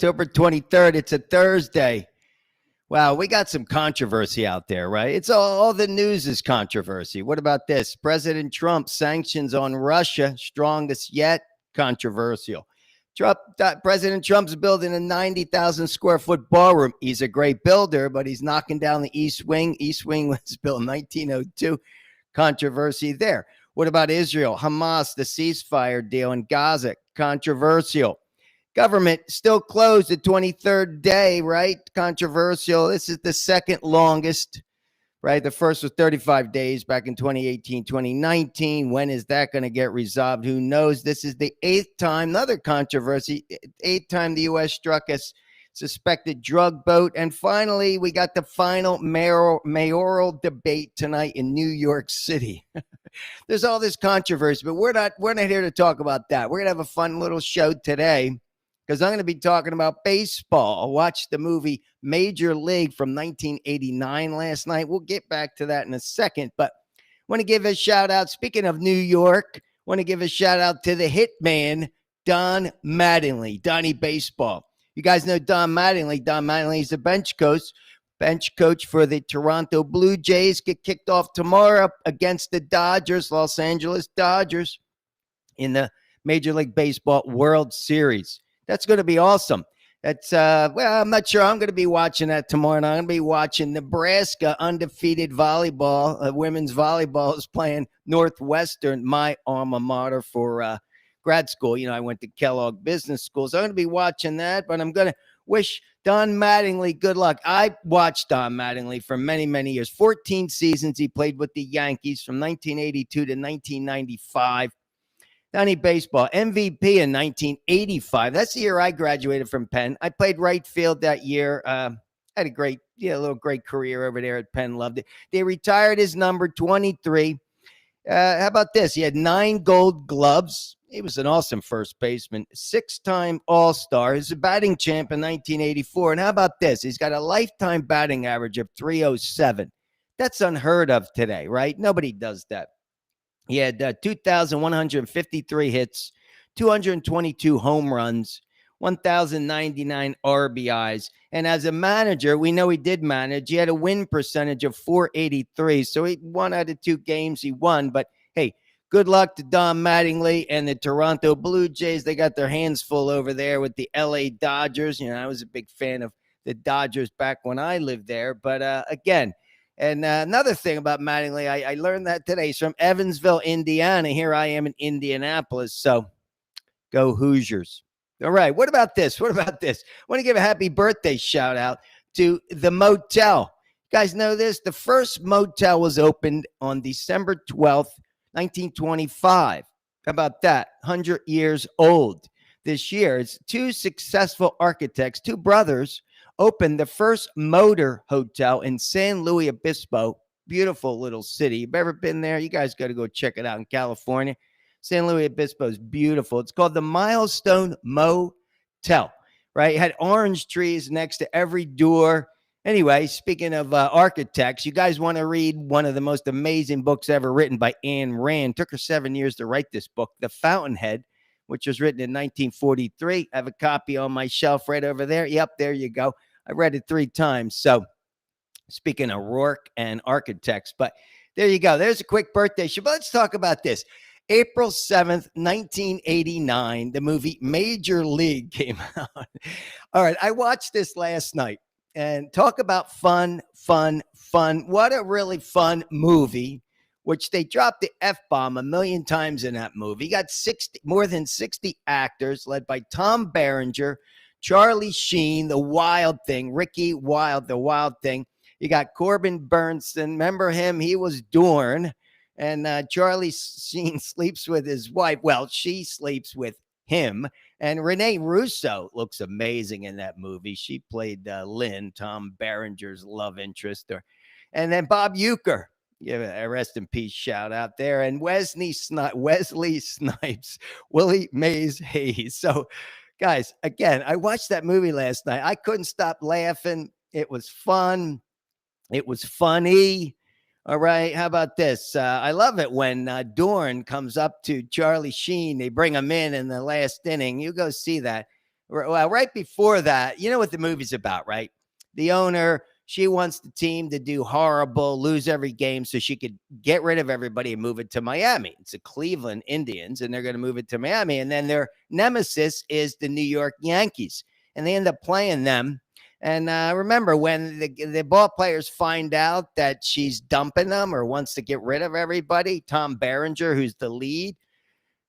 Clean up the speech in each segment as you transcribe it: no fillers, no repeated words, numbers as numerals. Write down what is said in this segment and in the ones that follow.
October 23rd. It's a Thursday. Wow, we got some controversy out there, right? It's all the news is controversy. What about this? President Trump sanctions on Russia, strongest yet, controversial. President Trump's building a 90,000 square foot ballroom. He's a great builder, but he's knocking down the East Wing. East Wing was built in 1902. Controversy there. What about Israel? Hamas, the ceasefire deal in Gaza, controversial. Government still closed the 23rd day, right? Controversial. This is the second longest, right? The first was 35 days back in 2018, 2019. When is that going to get resolved? Who knows? This is the eighth time, another controversy, eighth time the U.S. struck a suspected drug boat. And finally, we got the final mayoral debate tonight in New York City. There's all this controversy, but we're not here to talk about that. We're going to have a fun little show today because I'm going to be talking about baseball. I watched the movie Major League from 1989 last night. We'll get back to that in a second, but I want to give a shout out. Speaking of New York, I want to give a shout out to the hitman, Don Mattingly, Donnie Baseball. You guys know Don Mattingly. Don Mattingly is the bench coach for the Toronto Blue Jays. Get kicked off tomorrow against the Dodgers, Los Angeles Dodgers, in the Major League Baseball World Series. That's going to be awesome. That's I'm not sure I'm going to be watching that tomorrow. And I'm going to be watching Nebraska undefeated volleyball. Women's volleyball is playing Northwestern, my alma mater for grad school. You know, I went to Kellogg Business School, so I'm going to be watching that. But I'm going to wish Don Mattingly good luck. I watched Don Mattingly for many, many years. 14 seasons he played with the Yankees from 1982 to 1995. Donnie Baseball, MVP in 1985. That's the year I graduated from Penn. I played right field that year. Had a great career over there at Penn. Loved it. They retired his number 23. How about this? He had 9 gold gloves. He was an awesome first baseman, 6-time All-Star. He's a batting champ in 1984. And how about this? He's got a lifetime batting average of 307. That's unheard of today, right? Nobody does that. He had 2,153 hits, 222 home runs, 1,099 RBIs. And as a manager, we know he did manage. He had a win percentage of .483. So he 1 out of 2 games he won. But hey, good luck to Don Mattingly and the Toronto Blue Jays. They got their hands full over there with the LA Dodgers. You know, I was a big fan of the Dodgers back when I lived there. But again, and another thing about Mattingly, I learned that today. He's from Evansville, Indiana. Here I am in Indianapolis. So go Hoosiers. All right. What about this? I want to give a happy birthday shout out to the motel. You guys know this? The first motel was opened on December 12th, 1925. How about that? 100 years old this year. It's 2 successful architects, 2 brothers, opened the first motor hotel in San Luis Obispo. Beautiful little city. You've ever been there? You guys got to go check it out in California. San Luis Obispo is beautiful. It's called the Milestone Motel, right? It had orange trees next to every door. Anyway, speaking of architects, you guys want to read one of the most amazing books ever written by Ayn Rand. Took her 7 years to write this book, The Fountainhead, which was written in 1943. I have a copy on my shelf right over there. Yep, there you go. I read it 3 times. So speaking of Rourke and architects, but there you go. There's a quick birthday show. But let's talk about this. April 7th, 1989, the movie Major League came out. All right, I watched this last night. And talk about fun. What a really fun movie, which they dropped the F-bomb a million times in that movie. You got more than 60 actors led by Tom Berenger, Charlie Sheen, the Wild Thing, Ricky Wilde, the Wild Thing. You got Corbin Bernsen. Remember him? He was Dorn. And Charlie Sheen sleeps with his wife. Well, she sleeps with him. And Renee Russo looks amazing in that movie. She played Lynn, Tom Berenger's love interest. And then Bob Uecker, give a rest in peace shout out there. And Wesley Snipes, Willie Mays Hayes. So, guys, again, I watched that movie last night. I couldn't stop laughing. It was fun. It was funny. All right. How about this? I love it when Dorn comes up to Charlie Sheen. They bring him in the last inning. You go see that. Well, right before that, you know what the movie's about, right? The owner, she wants the team to do horrible, lose every game so she could get rid of everybody and move it to Miami. It's the Cleveland Indians, and they're going to move it to Miami. And then their nemesis is the New York Yankees, and they end up playing them. And remember, when the ball players find out that she's dumping them or wants to get rid of everybody, Tom Berenger, who's the lead,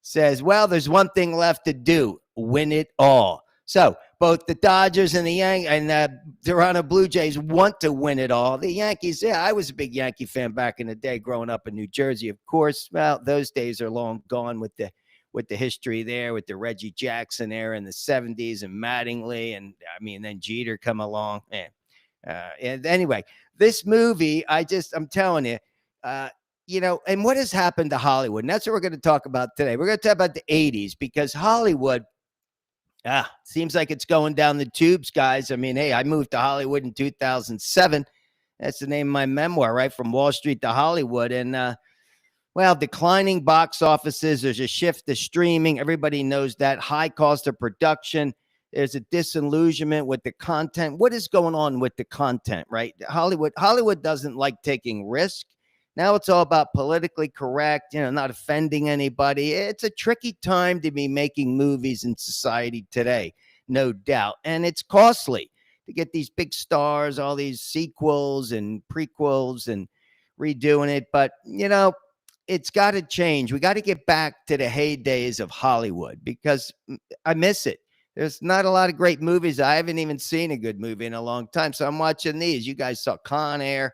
says, well, there's one thing left to do, win it all. So both the Dodgers and the Toronto Blue Jays want to win it all. The Yankees, yeah, I was a big Yankee fan back in the day growing up in New Jersey, of course. Well, those days are long gone with the history there, with the Reggie Jackson era in the 70s and Mattingly. And I mean, then Jeter come along. And anyway, this movie, I'm telling you, and what has happened to Hollywood? And that's what we're going to talk about today. We're going to talk about the 80s because Hollywood, seems like it's going down the tubes, guys. I mean, hey, I moved to Hollywood in 2007. That's the name of my memoir, right? From Wall Street to Hollywood. And, declining box offices. There's a shift to streaming. Everybody knows that. High cost of production. There's a disillusionment with the content. What is going on with the content, right? Hollywood doesn't like taking risk. Now it's all about politically correct, not offending anybody. It's a tricky time to be making movies in society today, no doubt. And it's costly to get these big stars, all these sequels and prequels and redoing it. But, it's got to change. We got to get back to the heydays of Hollywood because I miss it. There's not a lot of great movies. I haven't even seen a good movie in a long time. So I'm watching these. You guys saw Con Air.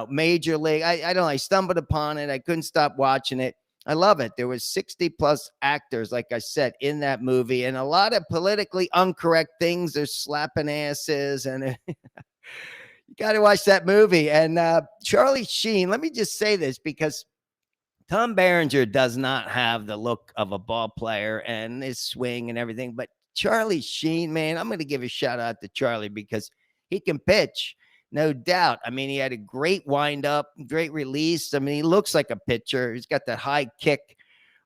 Major League. I don't know. I stumbled upon it. I couldn't stop watching it. I love it. There was 60 plus actors, like I said, in that movie, and a lot of politically incorrect things. They're slapping asses, and you got to watch that movie. And Charlie Sheen, let me just say this because Tom Berenger does not have the look of a ball player and his swing and everything. But Charlie Sheen, man, I'm going to give a shout out to Charlie because he can pitch. No doubt. I mean, he had a great windup, great release. I mean, he looks like a pitcher. He's got that high kick.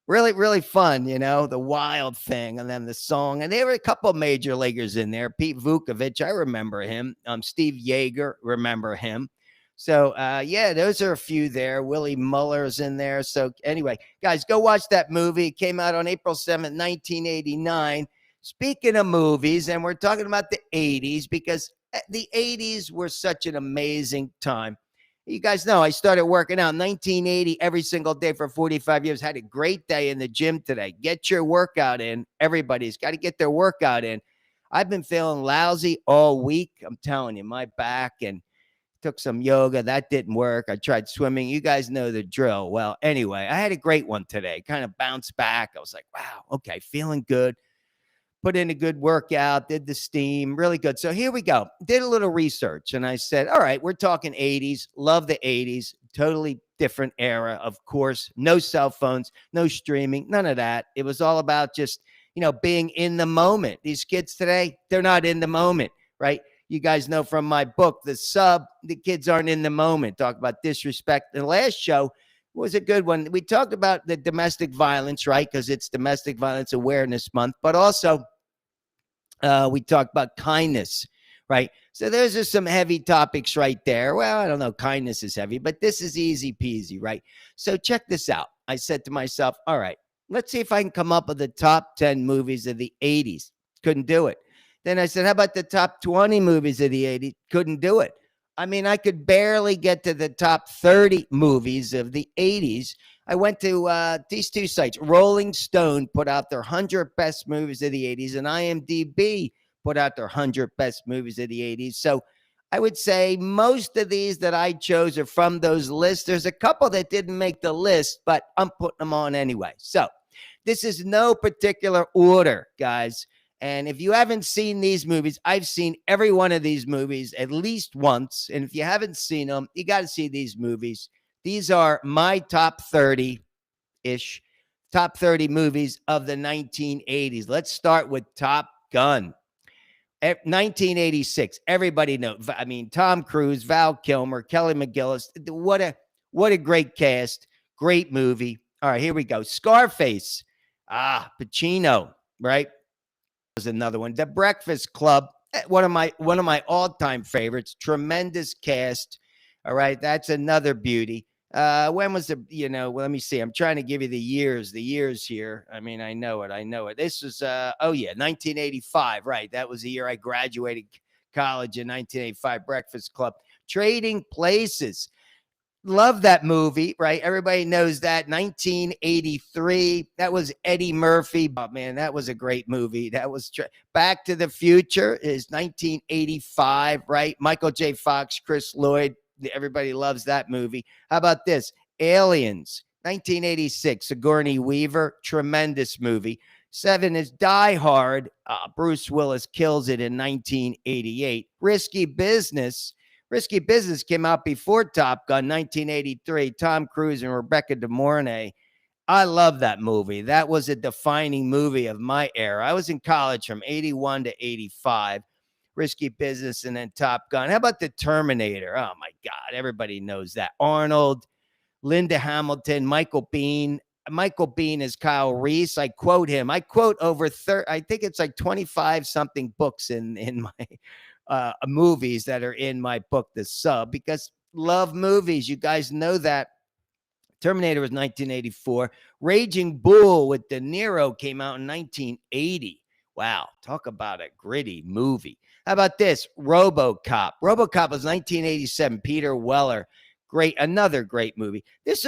Really, really fun, the wild thing. And then the song. And there were a couple major leaguers in there. Pete Vukovich, I remember him. Steve Yeager, remember him. So, those are a few there. Willie Muller's in there. So, anyway, guys, go watch that movie. It came out on April 7th, 1989. Speaking of movies, and we're talking about the 80s because the 80s were such an amazing time. You guys know I started working out in 1980 every single day for 45 years. Had a great day in the gym today. Get your workout in. Everybody's got to get their workout in. I've been feeling lousy all week. I'm telling you, my back, and took some yoga. That didn't work. I tried swimming. You guys know the drill. Well, anyway, I had a great one today. Kind of bounced back. I was like, wow, okay, feeling good. Put in a good workout, did the steam, really good. So here we go. Did a little research and I said, all right, we're talking 80s. Love the 80s. Totally different era, of course. No cell phones, no streaming, none of that. It was all about just, being in the moment. These kids today, they're not in the moment, right? You guys know from my book, The kids aren't in the moment. Talk about disrespect. The last show was a good one. We talked about the domestic violence, right? Because it's Domestic Violence Awareness Month, but also we talked about kindness, right? So those are some heavy topics right there. Well, I don't know. Kindness is heavy, but this is easy peasy, right? So check this out. I said to myself, all right, let's see if I can come up with the top 10 movies of the 80s. Couldn't do it. Then I said, how about the top 20 movies of the 80s? Couldn't do it. I mean, I could barely get to the top 30 movies of the 80s. I went to these two sites. Rolling Stone put out their 100 best movies of the 80s, and IMDb put out their 100 best movies of the 80s. So I would say most of these that I chose are from those lists. There's a couple that didn't make the list, but I'm putting them on anyway. So this is no particular order, guys. And if you haven't seen these movies, I've seen every one of these movies at least once. And if you haven't seen them, you got to see these movies. These are my top 30-ish, top 30 movies of the 1980s. Let's start with Top Gun. 1986. Everybody knows. I mean, Tom Cruise, Val Kilmer, Kelly McGillis. What a great cast. Great movie. All right, here we go. Scarface. Pacino, right? was another one. The Breakfast Club, one of my all-time favorites. Tremendous cast. All right, that's another beauty. When was well, let me see. I'm trying to give you the years here. I mean, I know it. This was 1985, right? That was the year I graduated college, in 1985. Breakfast Club. Trading Places. Love that movie, right? Everybody knows that. 1983. That was Eddie Murphy. Oh, man, that was a great movie. That was Back to the Future is 1985, right? Michael J. Fox, Chris Lloyd. Everybody loves that movie. How about this? Aliens, 1986. Sigourney Weaver. Tremendous movie. 7 is Die Hard. Bruce Willis kills it in 1988. Risky Business. Risky Business came out before Top Gun, 1983. Tom Cruise and Rebecca De Mornay. I love that movie. That was a defining movie of my era. I was in college from 81 to 85. Risky Business and then Top Gun. How about The Terminator? Oh, my God. Everybody knows that. Arnold, Linda Hamilton, Michael Biehn. Michael Biehn is Kyle Reese. I quote him. I quote over I think it's like 25 something books in my movies that are in my book, The Sub, because love movies. You guys know that. Terminator was 1984. Raging Bull with De Niro came out in 1980. Wow. Talk about a gritty movie. How about this? RoboCop. RoboCop was 1987. Peter Weller. Great. Another great movie. This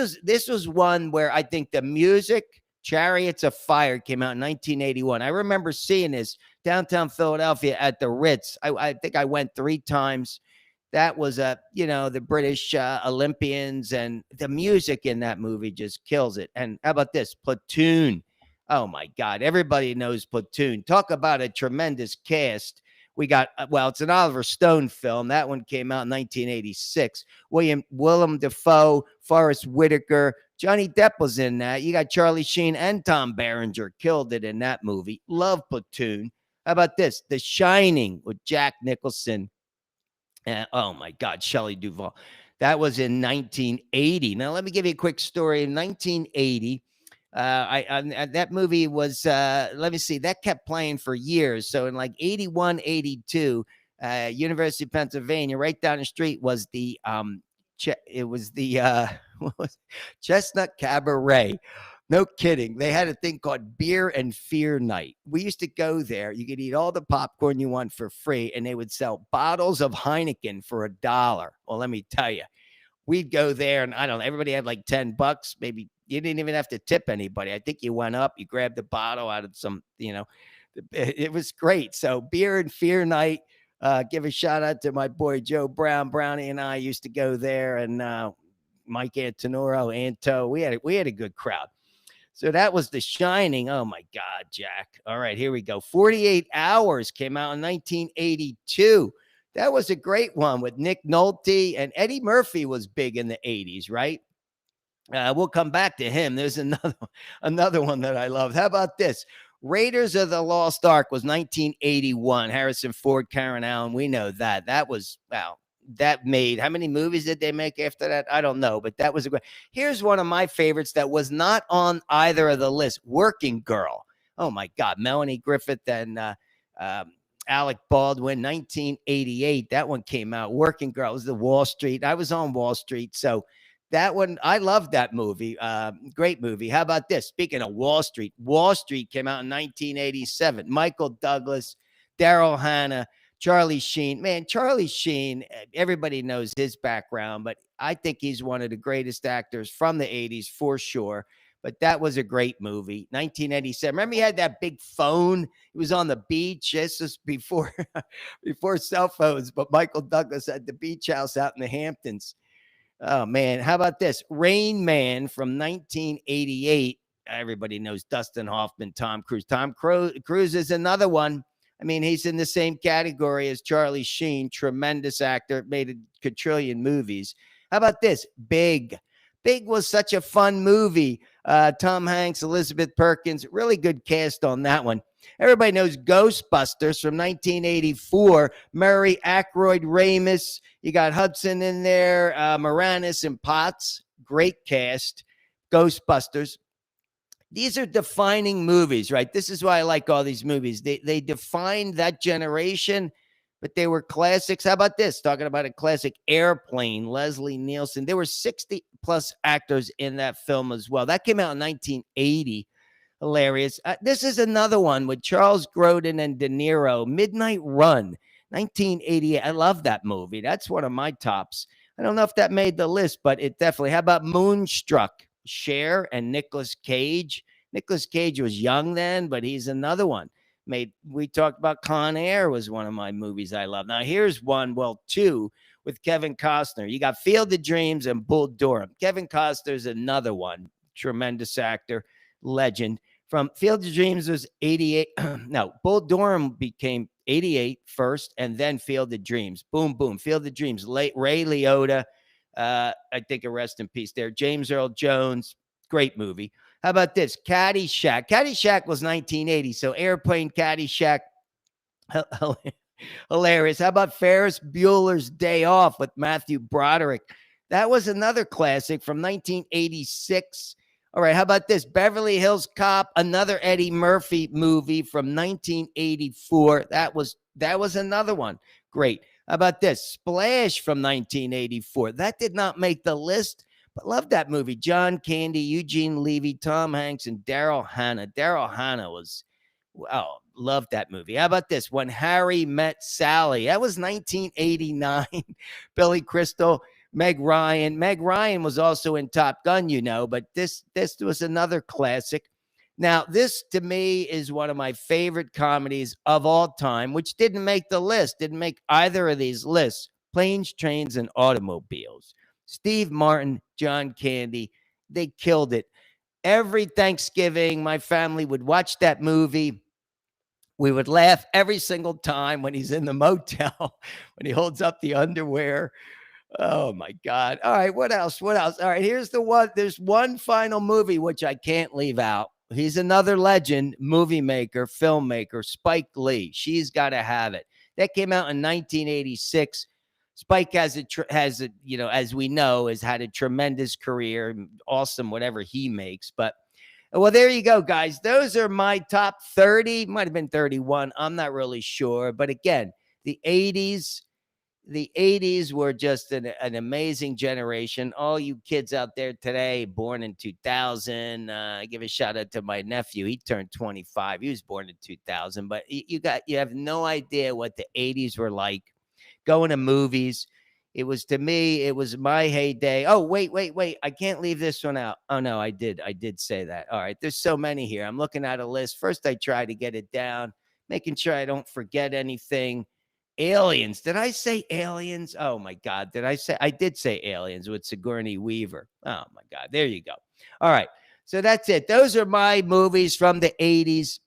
was one where I think the music, Chariots of Fire, came out in 1981. I remember seeing this downtown Philadelphia at the Ritz. I think I went 3 times. That was the British Olympians, and the music in that movie just kills it. And how about this? Platoon. Oh my God. Everybody knows Platoon. Talk about a tremendous cast. We got, it's an Oliver Stone film. That one came out in 1986. Willem Dafoe, Forrest Whitaker, Johnny Depp was in that. You got Charlie Sheen and Tom Berenger killed it in that movie. Love Platoon. How about this? The Shining with Jack Nicholson. Oh my God, Shelley Duvall. That was in 1980. Now let me give you a quick story. In 1980, that movie was let me see, that kept playing for years. So in like 81, 82, University of Pennsylvania, right down the street was the Chestnut Cabaret. No kidding. They had a thing called Beer and Fear Night. We used to go there. You could eat all the popcorn you want for free, and they would sell bottles of Heineken for $1. Well, let me tell you, we'd go there, and I don't know, everybody had like $10. Maybe you didn't even have to tip anybody. I think you went up, you grabbed the bottle out of some, it was great. So Beer and Fear Night. Give a shout out to my boy Joe Brown. Brownie and I used to go there, and Mike Antonoro, Anto. We had a good crowd. So that was The Shining. Oh, my God, Jack. All right, here we go. 48 Hours came out in 1982. That was a great one with Nick Nolte, and Eddie Murphy was big in the 80s, right? We'll come back to him. There's another one that I love. How about this? Raiders of the Lost Ark was 1981. Harrison Ford, Karen Allen. We know that. That was, that made, how many movies did they make after that? I don't know, but that was a great. Here's one of my favorites that was not on either of the lists. Working Girl. Oh my God. Melanie Griffith and Alec Baldwin, 1988. That one came out. Working Girl. It was the Wall Street. I was on Wall Street. So that one, I love that movie. Great movie. How about this? Speaking of Wall Street came out in 1987. Michael Douglas, Daryl Hannah, Charlie Sheen. Man, Charlie Sheen, everybody knows his background, but I think he's one of the greatest actors from the 80s for sure. But that was a great movie. 1987. Remember he had that big phone? He was on the beach. This was before cell phones, but Michael Douglas had the beach house out in the Hamptons. Oh, man. How about this? Rain Man from 1988. Everybody knows Dustin Hoffman, Tom Cruise. Tom Cruise is another one. I mean, he's in the same category as Charlie Sheen. Tremendous actor. Made a quadrillion movies. How about this? Big. Big was such a fun movie. Tom Hanks, Elizabeth Perkins. Really good cast on that one. Everybody knows Ghostbusters from 1984. Murray, Aykroyd, Ramis. You got Hudson in there. Moranis and Potts. Great cast. Ghostbusters. these are defining movies, right? This is why I like all these movies. They defined that generation, but they were classics. How about this? Talking about a classic, Airplane, Leslie Nielsen. There were 60 plus actors in that film as well. That came out in 1980. Hilarious. This is another one with Charles Grodin and De Niro, Midnight Run, 1988. I love that movie. That's one of my tops. I don't know if that made the list, but it definitely. How about Moonstruck? Cher and Nicolas Cage. Nicolas Cage was young then, but he's another one. We talked about Con Air was one of my movies I love. Now here's one, well, two with Kevin Costner. You got Field of Dreams and Bull Durham. Kevin Costner's another one. Tremendous actor, legend. From Field of Dreams was 88. No, Bull Durham became 88 first, and then Field of Dreams. Boom, boom. Field of Dreams. Ray Liotta. I think a rest in peace there. James Earl Jones. Great movie. How about this? Caddyshack. Caddyshack was 1980. So Airplane, Caddyshack. Hilarious. How about Ferris Bueller's Day Off with Matthew Broderick? That was another classic from 1986. All right, how about this? Beverly Hills Cop, another Eddie Murphy movie from 1984. That was another one. Great. How about this? Splash from 1984. That did not make the list, but love that movie. John Candy, Eugene Levy, Tom Hanks, and Daryl Hannah. Daryl Hannah was, wow, love that movie. How about this? When Harry Met Sally. That was 1989. Billy Crystal. Meg Ryan. Meg Ryan was also in Top Gun, but this was another classic. Now, this to me is one of my favorite comedies of all time, which didn't make the list, didn't make either of these lists. Planes, Trains, and Automobiles. Steve Martin, John Candy, they killed it. Every Thanksgiving, my family would watch that movie. We would laugh every single time when he's in the motel, when he holds up the underwear. Oh my God. All right. What else? All right. Here's the one. There's one final movie which I can't leave out. He's another legend, movie maker, filmmaker, Spike Lee. She's got to have it. That came out in 1986. Spike has as we know, has had a tremendous career. Awesome, whatever he makes. But well, there you go, guys. Those are my top 30. Might have been 31. I'm not really sure. But again, the 80s. The 80s were just an amazing generation. All you kids out there today, born in 2000, give a shout out to my nephew. He turned 25. He was born in 2000. But you have no idea what the 80s were like. Going to movies. It was, to me, it was my heyday. Oh, wait. I can't leave this one out. Oh, no, I did say that. All right. There's so many here. I'm looking at a list. First, I try to get it down, making sure I don't forget anything. Aliens. Did I say Aliens? Oh my God. I did say Aliens with Sigourney Weaver. Oh my God. There you go. All right. So that's it. Those are my movies from the 80s.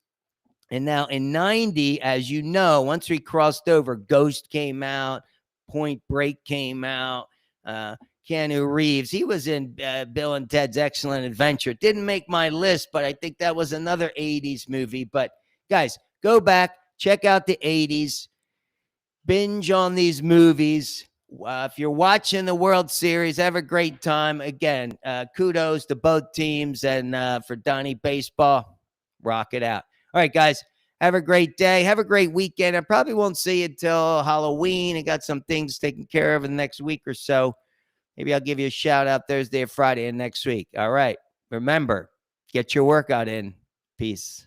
And now in 90, as you know, once we crossed over, Ghost came out, Point Break came out, Keanu Reeves. He was in Bill and Ted's Excellent Adventure. Didn't make my list, but I think that was another 80s movie. But guys, go back, check out the 80s. Binge on these movies. If you're watching the World Series, have a great time. Again, kudos to both teams, and for Donnie Baseball, rock it out. All right, guys, have a great day. Have a great weekend. I probably won't see you till Halloween. I got some things taken care of in the next week or so. Maybe I'll give you a shout out Thursday or Friday and next week. All right. Remember, get your workout in. Peace.